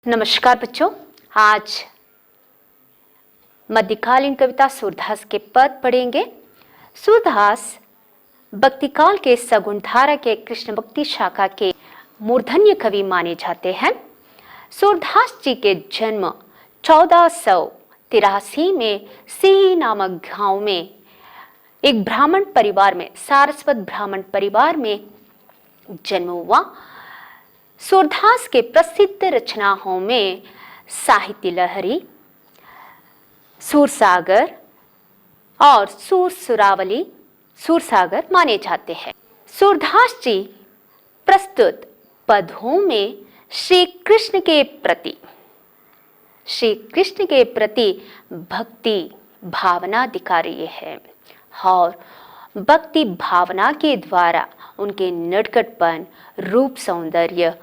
नमस्कार बच्चों। आज मध्यकालीन कविता सूरदास के पद पढ़ेंगे। सूरदास भक्तिकाल के सगुण धारा के कृष्ण भक्ति शाखा के मूर्धन्य कवि माने जाते हैं। सूरदास जी के जन्म 1483 में सी नामक गांव में एक ब्राह्मण परिवार में, सारस्वत ब्राह्मण परिवार में जन्म हुआ। सूरदास के प्रसिद्ध रचनाओं में साहित्य लहरी, सूरसागर और सूरसागर माने जाते हैं। सूरदास जी प्रस्तुत पदों में श्री कृष्ण के प्रति भक्ति भावना दिखा रही है और भक्ति भावना के द्वारा उनके नटखटपन, रूप सौंदर्य,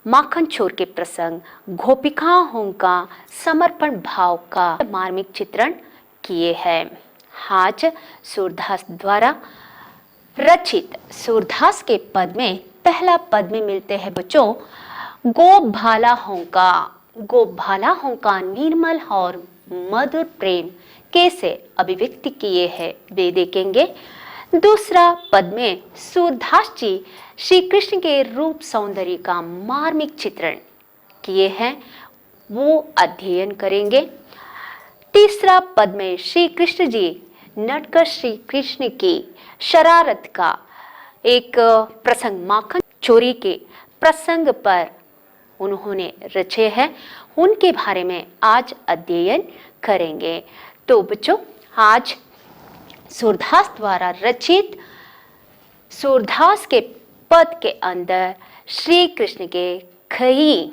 माखन चोर के प्रसंग, गोपिकाओं का समर्पण भाव का मार्मिक चित्रण किए हैं। आज सूरदास द्वारा रचित सूरदास के पद में पहला पद में मिलते हैं बच्चों, गोभालाओं का निर्मल और मधुर प्रेम कैसे अभिव्यक्त किए हैं वे देखेंगे। दूसरा पद में सूरदास जी श्री कृष्ण के रूप सौंदर्य का मार्मिक चित्रण किए हैं, वो अध्ययन करेंगे। तीसरा पद में श्री कृष्ण जी नटकर श्री कृष्ण की शरारत का एक प्रसंग, माखन चोरी के प्रसंग पर उन्होंने रचे हैं, उनके बारे में आज अध्ययन करेंगे। तो बच्चों, आज सूरदास द्वारा रचित सूरदास के पद के अंदर श्री कृष्ण के कई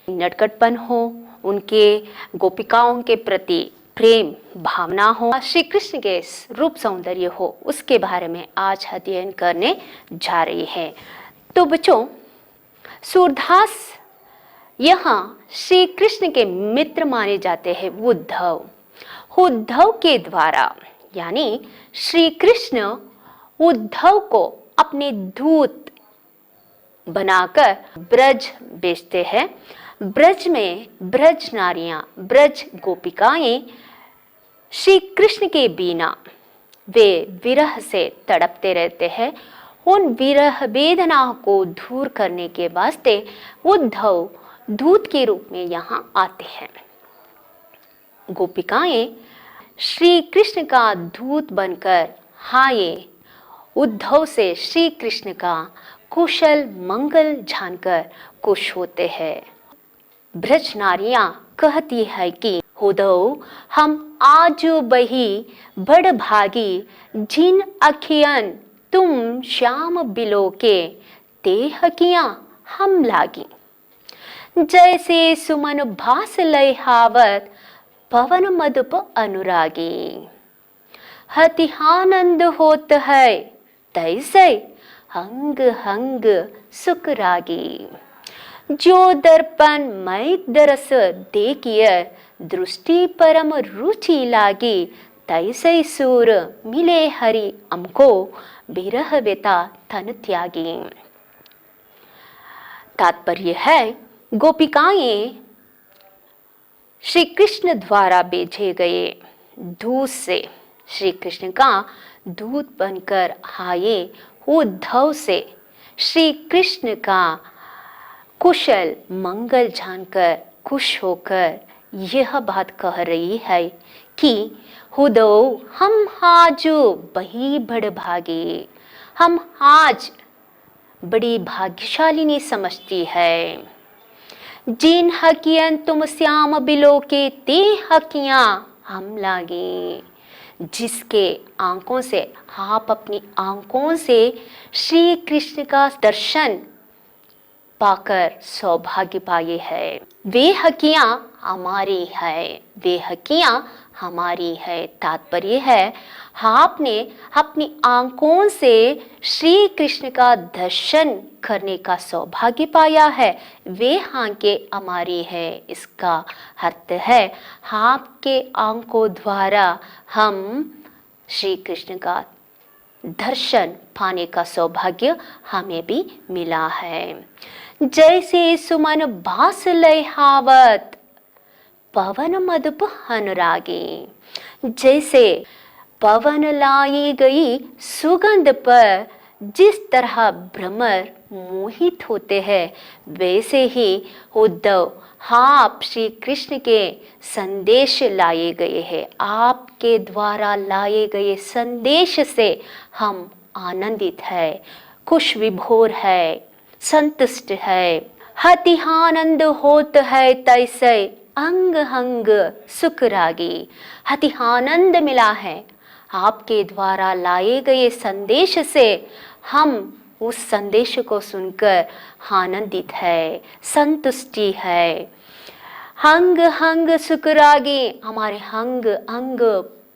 नटखटपन हो, उनके गोपिकाओं के प्रति प्रेम भावना हो, श्री कृष्ण के रूप सौंदर्य हो, उसके बारे में आज अध्ययन करने जा रही है। तो बच्चों, सूरदास यहाँ श्री कृष्ण के मित्र माने जाते हैं। उद्धव के द्वारा, यानी श्री कृष्ण उद्धव को अपने दूत बनाकर ब्रज भेजते हैं। ब्रज में ब्रज नारियां, ब्रज गोपिकाएं श्री कृष्ण के बिना वे विरह से तड़पते रहते हैं। उन विरह वेदना को दूर करने के वास्ते उद्धव दूत के रूप में यहाँ आते हैं। गोपिकाएं श्री कृष्ण का दूत बनकर आए, उद्धव से श्री कृष्ण का कुशल मंगल जानकर खुश होते हैं। ब्रज नारियां कहती है कि उद्धव, हम आजू बही बड़ भागी, जिन अखियन तुम श्याम बिलो के, ते हकियां हम लागी। जैसे सुमन भास लय हावत, पवन मधुप अनुरागी। हति आनंद होत है, तैसे हंग हंग सुख रागी। जो दर्पण मई दरस देखिय, दृष्टि परम रुचि लागी। तैसे सूर मिले हरि हमको, बिरह व्यथा तन त्यागी। तात्पर्य है, गोपिकाएं श्री कृष्ण द्वारा भेजे गए दूत से श्री कृष्ण का दूत बनकर आए, उद्धव से श्री कृष्ण का कुशल मंगल जानकर खुश होकर यह बात कह रही है कि उद्धव, हम आज बही बड़ भागे, हम आज बड़ी भाग्यशालिनी समझती है। जिन हकियन तुम श्याम बिलो के, ते हकियां हम लागे। जिसके आंखों से, आप अपनी आंखों से श्री कृष्ण का दर्शन पाकर सौभाग्य पाए है, वे हकियां हमारी है, वे हकियां हमारी है। तात्पर्य है, आपने अपनी आंखों से श्री कृष्ण का दर्शन करने का सौभाग्य पाया है, वे आंखें हमारी है। इसका अर्थ है, आपके आंखों द्वारा हम श्री कृष्ण का दर्शन पाने का सौभाग्य हमें भी मिला है। जैसे सुमन बास लय हावत पवन मधुप अनुरागी। जैसे पवन लाई गई सुगंध पर जिस तरह भ्रमर मोहित होते हैं, वैसे ही उद्धव आप श्री कृष्ण के संदेश लाए गए हैं। आपके द्वारा लाए गए संदेश से हम आनंदित है, खुश विभोर है, संतुष्ट है। हतिहानंद होत है तैसे अंग अंग सुख रागी। हतिहानंद मिला है आपके द्वारा लाए गए संदेश से। हम उस संदेश को सुनकर आनंदित है, संतुष्टि है। अंग अंग सुख रागी, हमारे अंग अंग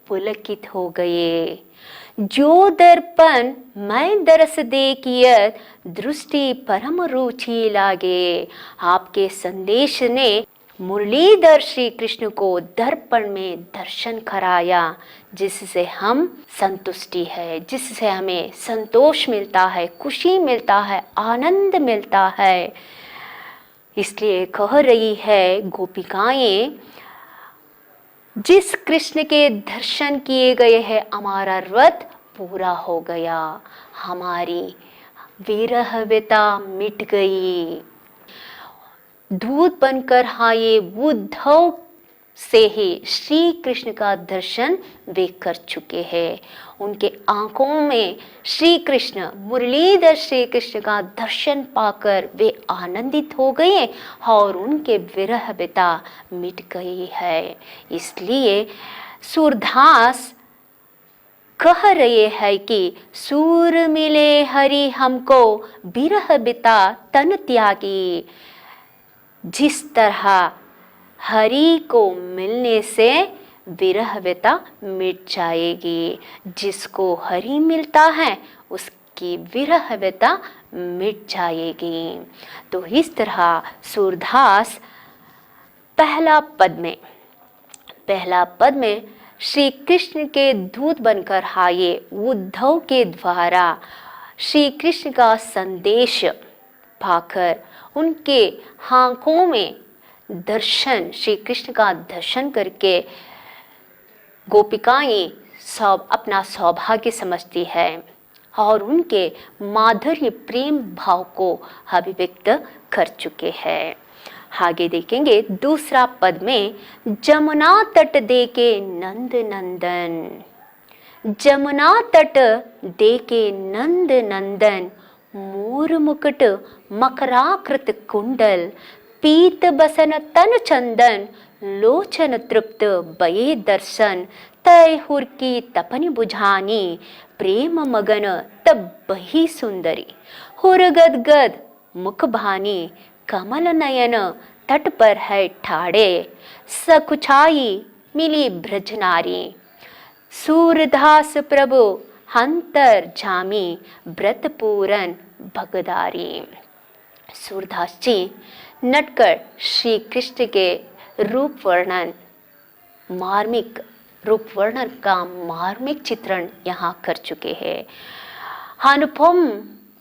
पुलकित हो गए। जो दर्पण मैं दरस देखियत दृष्टि परम रुचि लागे। आपके संदेश ने मुरलीधर श्री कृष्ण को दर्पण में दर्शन कराया, जिससे हम संतुष्टि है, जिससे हमें संतोष मिलता है, खुशी मिलता है, आनंद मिलता है। इसलिए कह रही है गोपिकाएं, जिस कृष्ण के दर्शन किए गए हैं हमारा व्रत पूरा हो गया, हमारी विरह व्यथा मिट गई। दूत बनकर आए उद्धव से ही श्री कृष्ण का दर्शन वे कर चुके हैं। उनके आंखों में श्री कृष्ण, मुरलीधर श्री कृष्ण का दर्शन पाकर वे आनंदित हो गए और उनके विरह व्यथा मिट गई है। इसलिए सूरदास कह रहे हैं कि सूर मिले हरि हमको विरह व्यथा तन त्यागी। जिस तरह हरि को मिलने से विरह व्यथा मिट जाएगी, जिसको हरि मिलता है उसकी विरह व्यथा मिट जाएगी। तो इस तरह सूरदास पहला पद में श्री कृष्ण के दूत बनकर आए उद्धव के द्वारा श्री कृष्ण का संदेश पाकर उनके आंखों में दर्शन, श्री कृष्ण का दर्शन करके गोपिकाएं सब अपना सौभाग्य समझती है और उनके माधुर्य प्रेम भाव को अभिव्यक्त कर चुके हैं। आगे देखेंगे दूसरा पद में, जमुना तट दे के नंद नंदन। जमुना तट दे के नंद नंदन, मोर मुकुट मकराकृत कुंडल, पीत बसन तन चंदन, लोचन तृप्त बये दर्शन, तय हुर की तपन बुझानी, प्रेम मगन तब बही सुंदरी, हुर गद गद मुख भानी, कमल नयन तट पर है ठाड़े, सकुचाई मिली ब्रज नारी, सूरदास प्रभु हंतर जामी, व्रत पूरन भगदारी। सूरदास जी नटकर श्री कृष्ण के रूप वर्णन का मार्मिक चित्रण यहाँ कर चुके हैं। अनुपम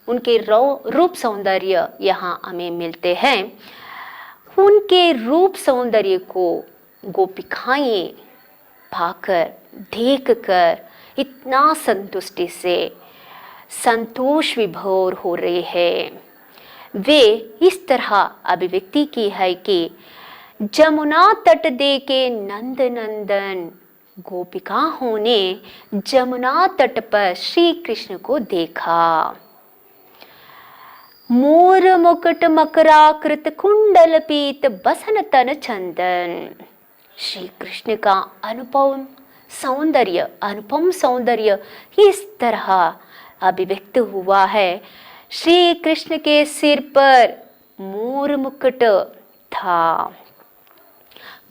उनके रूप सौंदर्य यहाँ हमें मिलते हैं। उनके रूप सौंदर्य को गोपिकाएं पाकर, देखकर इतना संतुष्टि से संतोष विभोर हो रहे हैं। वे इस तरह अभिव्यक्ति की है कि जमुना तट दे के नंद नंदन, गोपिकाओं ने जमुना तट पर श्री कृष्ण को देखा। मोर मुकुट मकराकृत कुंडल पीत बसन तन चंदन, श्री कृष्ण का अनुपम सौंदर्य इस तरह अभिव्यक्त हुआ है। श्री कृष्ण के सिर पर मोर मुकुट था,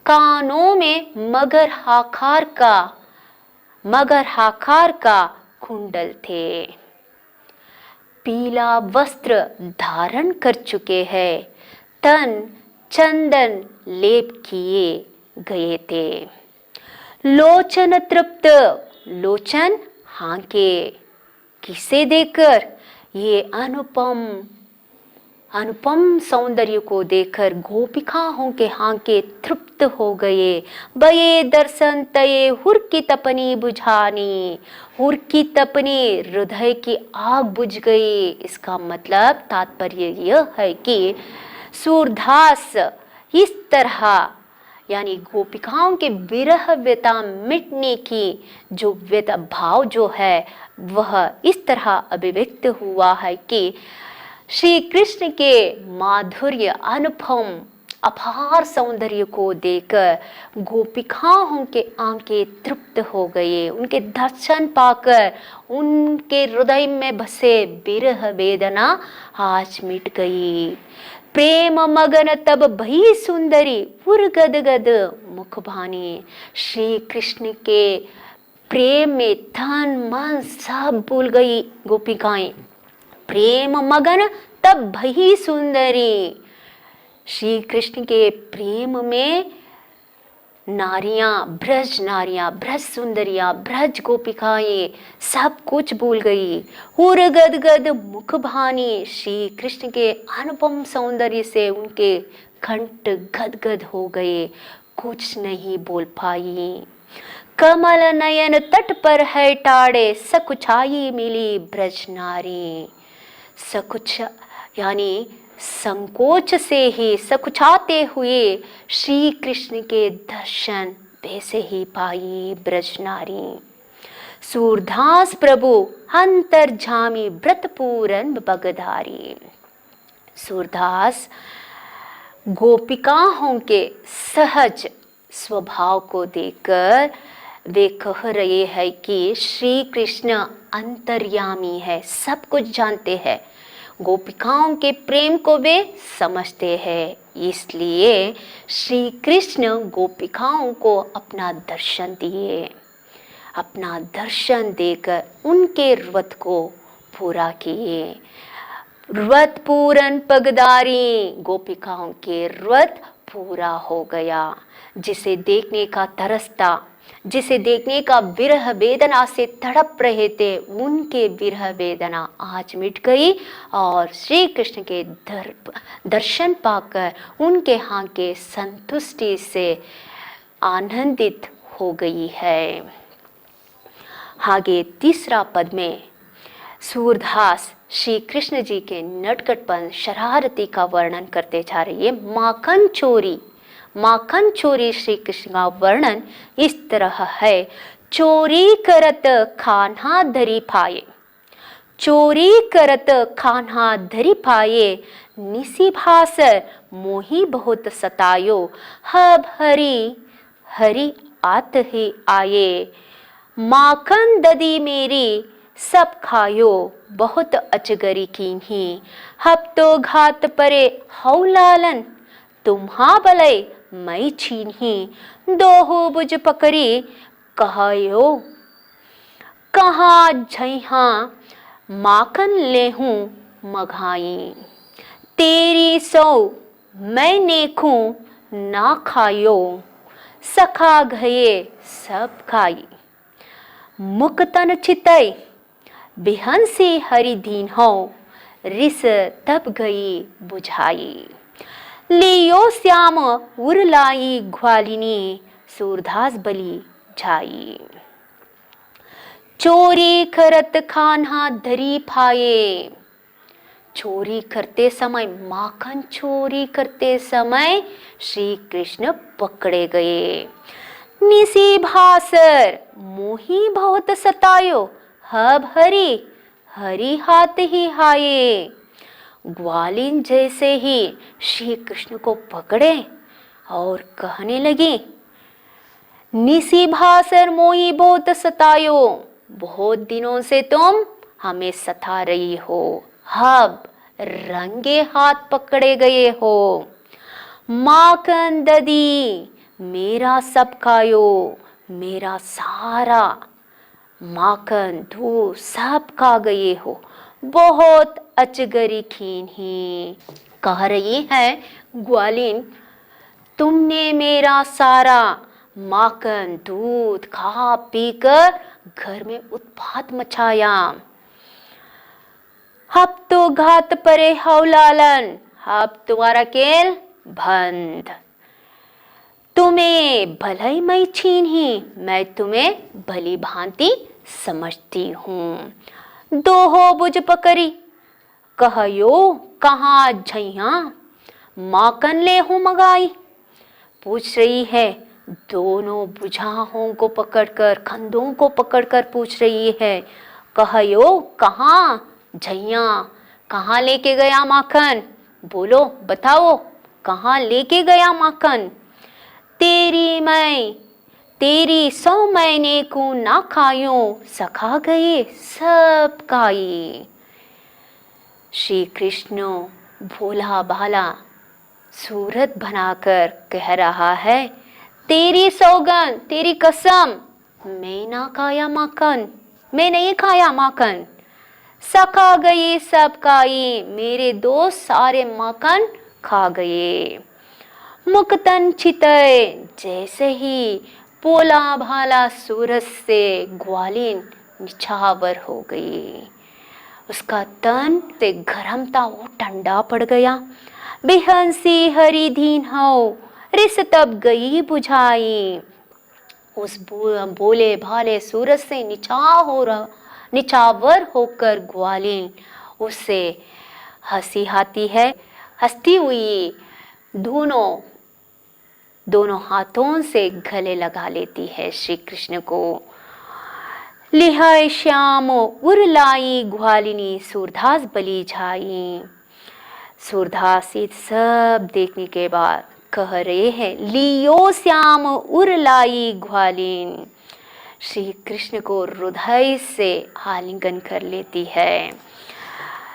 कानों में मगर आकार का कुंडल थे, पीला वस्त्र धारण कर चुके हैं, तन चंदन लेप किए गए थे, लोचन तृप्त, लोचन हांके, किसे देखकर? ये अनुपम अनुपम सौंदर्य को देखकर गोपिकाओं के हांके तृप्त हो गए। बये दर्शन तये हुर की तपनी बुझानी, हुर की तपनी हृदय की आग बुझ गई। इसका मतलब तात्पर्य यह है कि सूरदास इस तरह यानी गोपिकाओं के विरह व्यथा मिटने की जो व्यथा भाव जो है वह इस तरह अभिव्यक्त हुआ है कि श्री कृष्ण के माधुर्य अनुपम अपार सौंदर्य को देखकर गोपिकाओं के आंखें तृप्त हो गए। उनके दर्शन पाकर उनके हृदय में बसे विरह वेदना आज मिट गई। प्रेम मगन तब भई सुंदरी पुर गदगद मुख भानी। श्री कृष्ण के प्रेम में तन मन सब भूल गई गोपिकाएं। प्रेम मगन तब भई सुंदरी। श्री कृष्ण के प्रेम में नारियां, ब्रज सुंदरियां, ब्रज गोपिकाएं सब कुछ भूल गई। हुर गदगद मुख भानी। श्री कृष्ण के अनुपम सौंदर्य से उनके कंठ गदगद हो गए, कुछ नहीं बोल पाई। कमल नयन तट पर है टाड़े, सकुचाई मिली ब्रज नारी। सकुच यानी संकोच से ही सकुचाते हुए श्री कृष्ण के दर्शन वैसे ही पाई ब्रज नारी। सूरदास प्रभु अंतर्जामी व्रत पूरन बगधारी। सूरदास गोपिकाओं के सहज स्वभाव को देखकर वे कह रहे हैं कि श्री कृष्ण अंतर्यामी है, सब कुछ जानते हैं। गोपिकाओं के प्रेम को वे समझते हैं, इसलिए श्री कृष्ण गोपिकाओं को अपना दर्शन दिए। अपना दर्शन देकर उनके व्रत को पूरा किए। व्रत पूरन पगदारी। गोपिकाओं के व्रत पूरा हो गया। जिसे देखने का तरस था, जिसे देखने का विरह वेदना से तड़प रहे थे, उनके विरह वेदना आज मिट गई और श्री कृष्ण के दर्शन पाकर उनके यहाँ के संतुष्टि से आनंदित हो गई है। आगे तीसरा पद में सूरदास श्री कृष्ण जी के नटखटपन, शरारती का वर्णन करते जा रही है। माखन चोरी श्री कृष्ण का वर्णन इस तरह है। चोरी करत खाना धरी पाए, चोरी करत खाना धरी पाए, निसी भासर मोही बहुत सतायो, हब हरी हरी आत ही आए। माखन ददी मेरी सब खायो, बहुत अचगरी कीन्ही, हब तो घात परे हौ लालन, तुम्हा भलई मैं छीन्ही, दोहो बुझ पकड़ी कहायो, कहाँ झैहा माखन लेहूं मघाई। तेरी सौ मैं नेखूं ना खायो, सखा गए सब खाई। मुकतन चितई बिहंसी हरि दीन हो, रिस तब गई बुझाई। लियो श्याम उरलाई ग्वालिनी, सूरदास बलि जाई। चोरी करत खाना धरी पाए। चोरी करते समय, माखन चोरी करते समय श्री कृष्ण पकड़े गए। निसी भासर मोही बहुत सतायो, हब हरी हरी हाथ ही हाये। ग्वालिन जैसे ही श्री कृष्ण को पकड़े और कहने लगी, निसी भासर मोही बहुत सतायो, बहुत दिनों से तुम हमें सता रही हो, अब रंगे हाथ पकड़े गए हो। माखन ददी मेरा सब खायो, मेरा सारा माखन दूध सब खा गए हो, बहुत अचगरी खीन ही। कह रही है ग्वालिन, तुमने मेरा सारा माखन दूध खा पीकर घर में उत्पात मचाया। अब तो घात परे हौ लालन, अब तुम्हारा खेल बंद। तुम्हें भलाई मैं छीन ही, मैं तुम्हें भली भांति समझती हूँ। दो हो बुझ पकड़ी, कहयो कहाँ झैया, माकन ले हूँ मगाई। पूछ रही है, दोनों बुझाहों को पकड़कर, कंधों को पकड़कर पूछ रही है, कहयो कहाँ झैया, कहाँ लेके गया माखन, बोलो बताओ कहाँ लेके गया माखन। तेरी 100 महीने को ना खायो, सखा गए सब खाई। श्री कृष्ण भोला भाला सूरत बनाकर कह रहा है, तेरी सौगन, तेरी कसम, मैं ना खाया माखन, मैं नहीं खाया माखन। सखा गए सब खाई, मेरे दोस्त सारे माखन खा गए। मुक्तन छितय, जैसे ही पोला भाला सूरज से ग्वालिन निछावर हो गई, उसका तन से गरम था वो ठंडा पड़ गया। बेहंसी हरी धीन हो, रिस तब गई बुझाई। उस बोले भाले सूरज से निछावर होकर ग्वालिन उससे हंसी आती है। हंसती हुई दोनों हाथों से गले लगा लेती है श्री कृष्ण को। लिहाय श्याम उरलाई, ग्वालिनी सूरदास बली जाई। सूरदास ये सब देखने के बाद कह रहे हैं, लियो श्याम उरलाई ग्वालिन। श्री कृष्ण को हृदय से आलिंगन कर लेती है।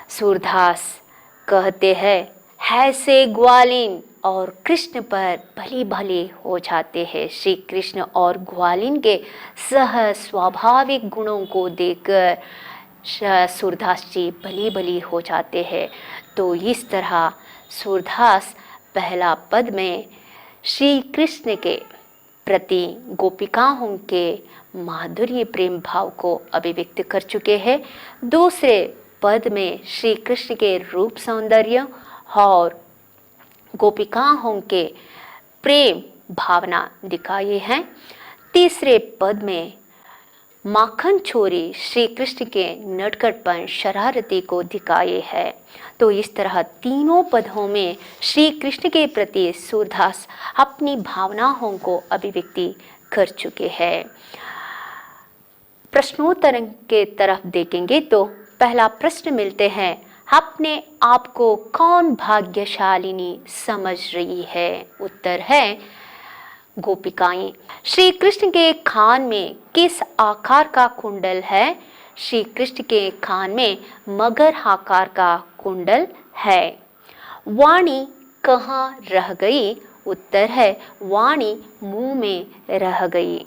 सूरदास कहते हैं, ऐसे ग्वालिन और कृष्ण पर भली भले हो जाते हैं। श्री कृष्ण और ग्वालिन के सह स्वाभाविक गुणों को देखकर सूरदास जी भली भली हो जाते हैं। तो इस तरह सूरदास पहला पद में श्री कृष्ण के प्रति गोपिकाओं के माधुर्य प्रेम भाव को अभिव्यक्त कर चुके हैं। दूसरे पद में श्री कृष्ण के रूप सौंदर्य और गोपिकाओं के प्रेम भावना दिखाई है। तीसरे पद में माखन छोरी श्री कृष्ण के नटखटपन शरारती को दिखाए है। तो इस तरह तीनों पदों में श्री कृष्ण के प्रति सूरदास अपनी भावनाओं को अभिव्यक्ति कर चुके हैं। प्रश्नोत्तर के तरफ देखेंगे तो पहला प्रश्न मिलते हैं, अपने आप को कौन भाग्यशालिनी समझ रही है? उत्तर है गोपिकाएं। श्री कृष्ण के कान में किस आकार का कुंडल है? श्री कृष्ण के कान में मगर आकार का कुंडल है। वाणी कहाँ रह गई? उत्तर है वाणी मुंह में रह गई।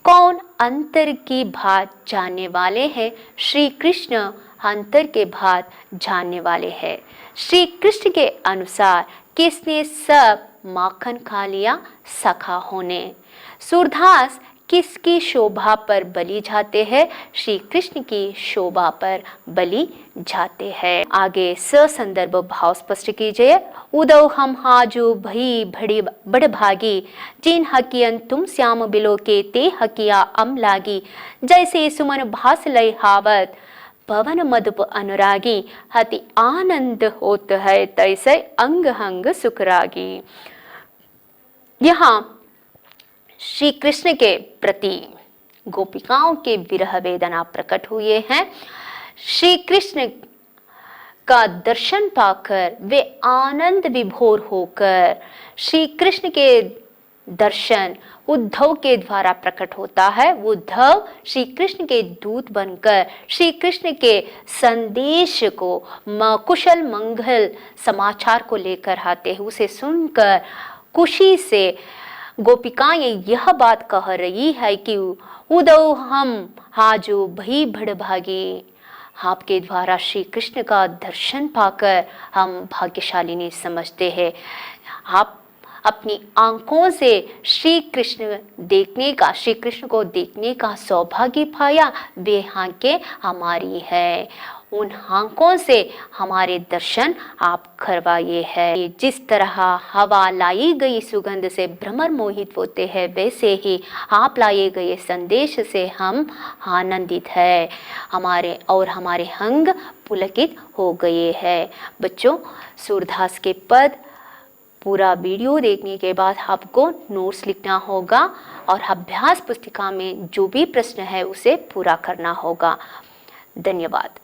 कौन अंतर की बात जानने वाले हैं? श्री कृष्ण अंतर के बात जानने वाले हैं। श्री कृष्ण के अनुसार किसने सब माखन खा लिया? सखा होने। सूरदास किसकी शोभा पर बलि जाते हैं? श्री कृष्ण की शोभा पर बलि जाते हैं। आगे संदर्भ भाव स्पष्ट कीजिए। उदौ हम हाजू भई बड़ी बड़ भागी, जिन हकियन तुम श्याम बिलो के ते हकिया अम लागी। जैसे सुमन भास लय हावत, पवन मधुप अनुरागी। हति आनंद होत है, तैसे अंग हंग सुखरागी। यहाँ श्री कृष्ण के प्रति गोपिकाओं के विरह वेदना प्रकट हुए हैं। श्री कृष्ण का दर्शन पाकर वे आनंद विभोर होकर, श्री कृष्ण के दर्शन उद्धव के द्वारा प्रकट होता है। उद्धव श्री कृष्ण के दूत बनकर श्री कृष्ण के संदेश को, कुशल मंगल समाचार को लेकर आते हैं। उसे सुनकर खुशी से गोपिकाएं यह बात कह रही है कि उदौ हम हाजो भई बड़ भागी। आपके द्वारा श्री कृष्ण का दर्शन पाकर हम भाग्यशालिनी समझते हैं। आप अपनी आंखों से श्री कृष्ण को देखने का सौभाग्य पाया, वे आंखें हमारी है। उन आंखों से हमारे दर्शन आप करवाइए है। जिस तरह हवा लाई गई सुगंध से भ्रमर मोहित होते हैं, वैसे ही आप लाए गए संदेश से हम आनंदित है, हमारे अंग पुलकित हो गए हैं। बच्चों, सूरदास के पद पूरा वीडियो देखने के बाद आपको नोट्स लिखना होगा और अभ्यास पुस्तिका में जो भी प्रश्न है उसे पूरा करना होगा। धन्यवाद।